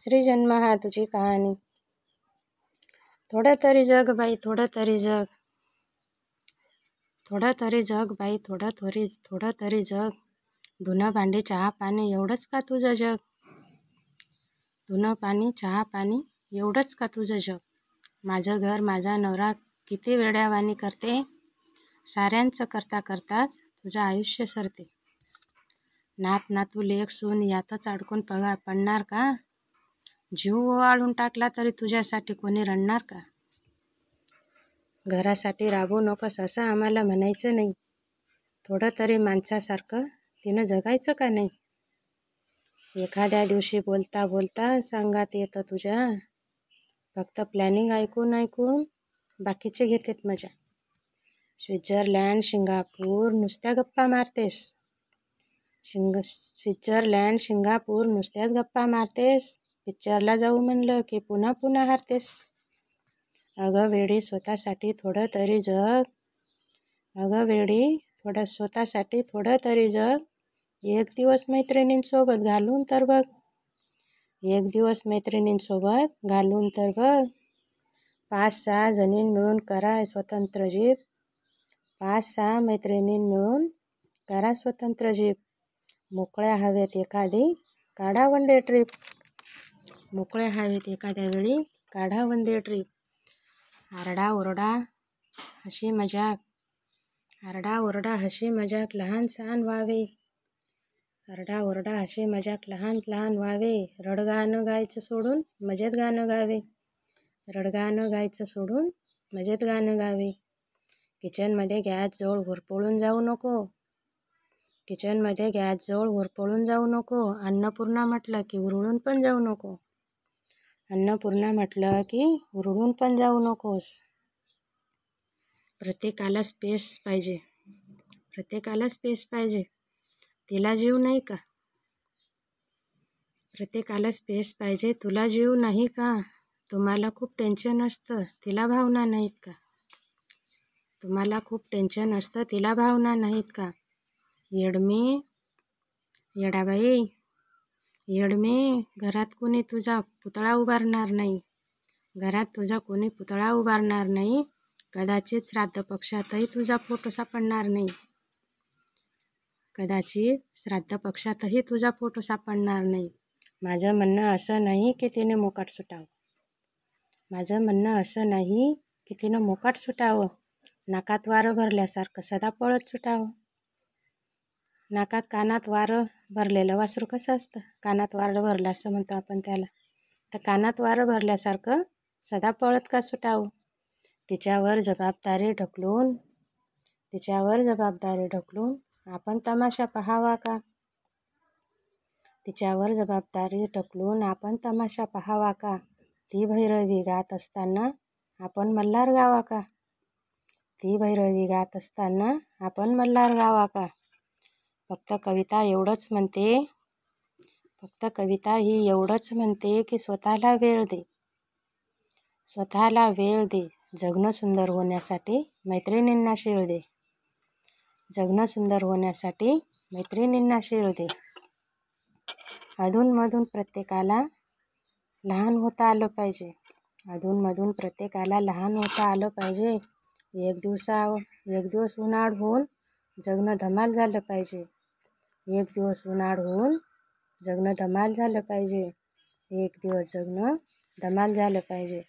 श्री जन्म हा तुझी कहाणी। थोडं तरी जग बाई, थोडं तरी जग, थोडं तरी जग बाई, थोडं तरी जग। धुणं भांडी चहा पाणी एवढंच का तुझं जग? धुणं पाणी चहा पाणी एवढंच का तुझं जग? माझं घर माझा नवरा किती वेड्यावानी करते, साऱ्यांचं करता करताच तुझं आयुष्य सरते। नात नातू लेक सून यातच अडकून पडणार का? जीव ओवाळून टाकला तरी तुझ्यासाठी कोणी रडणार का? घरासाठी राबू नकोस असं आम्हाला म्हणायचं नाही, थोडं तरी माणसासारखं तिनं जगायचं का नाही? एखाद्या दिवशी बोलता बोलता सांगात येतं तुझ्या, फक्त प्लॅनिंग ऐकून ऐकून बाकीचे घेतात मजा। स्वित्झर्लंड सिंगापूर नुसत्या गप्पा मारतेस, स्वित्झर्लंड सिंगापूर नुसत्याच गप्पा मारतेस, पिक्चरला जाऊ म्हणलं की पुन्हा पुन्हा हारतेस। अगं वेडी स्वतःसाठी थोडं तरी जग, अगं वेडी स्वतःसाठी थोडं तरी जग। एक दिवस मैत्रिणींसोबत घालून तर बघ, एक दिवस मैत्रिणींसोबत घालून तर बघ। 5-6 जणी मिळून करा स्वतंत्र जीव, 5-6 मैत्रिणी मिळून करा स्वतंत्र जीव। मोकळ्या हवेत एखादी काढा वन डे ट्रिप, मोकळ्या हवेत एखाद्या वेळी काढा वन डे ट्रिप। आरडाओरडा हसी मजाक, आरडाओरडा हसी मजाक लहान सहान व्हावे, आरडाओरडा हसी मजाक लहान लहान व्हावे। रडगाणं गायचं सोडून मजेत गाणं गावे, रडगाणं गायचं सोडून मजेत गाणं गावे। किचनमध्ये गॅस जवळ होरपळून जाऊ नको, किचनमध्ये गॅस जवळ होरपळून जाऊ नको। अन्नपूर्णा म्हटलं की उरळून पण जाऊ नको, अन्नपूर्णा म्हटलं की उरळून पण जाऊ नकोस। प्रत्येकाला स्पेस पाहिजे, प्रत्येकाला स्पेस पाहिजे, तिला जीव नाही का? प्रत्येकाला स्पेस पाहिजे, तुला जीव नाही का? तुम्हाला खूप टेन्शन असतं, तिला भावना नाहीत का? तुम्हाला खूप टेन्शन असतं, तिला भावना नाहीत का? येडमे येडाबाई येडमे, घरात कोणी तुझा पुतळा उभारणार नाही, घरात तुझा कोणी पुतळा उभारणार नाही। कदाचित श्राद्ध पक्षातही तुझा फोटो सापडणार नाही, कदाचित श्राद्ध पक्षातही तुझा फोटो सापडणार नाही। माझं म्हणणं असं नाही की तिने मोकाट सुटावं, माझं म्हणणं असं नाही की तिनं मोकाट सुटावं, नाकात वारं भरल्यासारखं सदा पळत सुटावं। नाकात कानात वारं भरलेलं वासरू कसं असतं? कानात वारं भरलं असं म्हणतो आपण त्याला, तर कानात वारं भरल्यासारखं सदा पळत का सुटावं? तिच्यावर जबाबदारी ढकलून, तिच्यावर जबाबदारी ढकलून आपण तमाशा पाहावा का? तिच्यावर जबाबदारी ढकलून आपण तमाशा पाहावा का? ती भैरवी गात असताना आपण मल्हार गावा का? ती भैरवी गात असताना आपण मल्हार गावा का? फक्त कविता एवढंच म्हणते, फक्त कविता ही एवढंच म्हणते की स्वतःला वेळ दे, स्वतःला वेळ दे। जगणं सुंदर होण्यासाठी मैत्रिणींना शीळ दे, जगणं सुंदर होण्यासाठी मैत्रिणींना शीळ दे। अधूनमधून प्रत्येकाला लहान होता आलं पाहिजे, अधूनमधून प्रत्येकाला लहान होता आलं पाहिजे। एक दिवस उन्हाळ होऊन जगणं धमाल झालं पाहिजे, एक दिवस उन्हाळ होऊन जगणं धमाल झालं पाहिजे, एक दिवस जगणं धमाल झालं पाहिजे।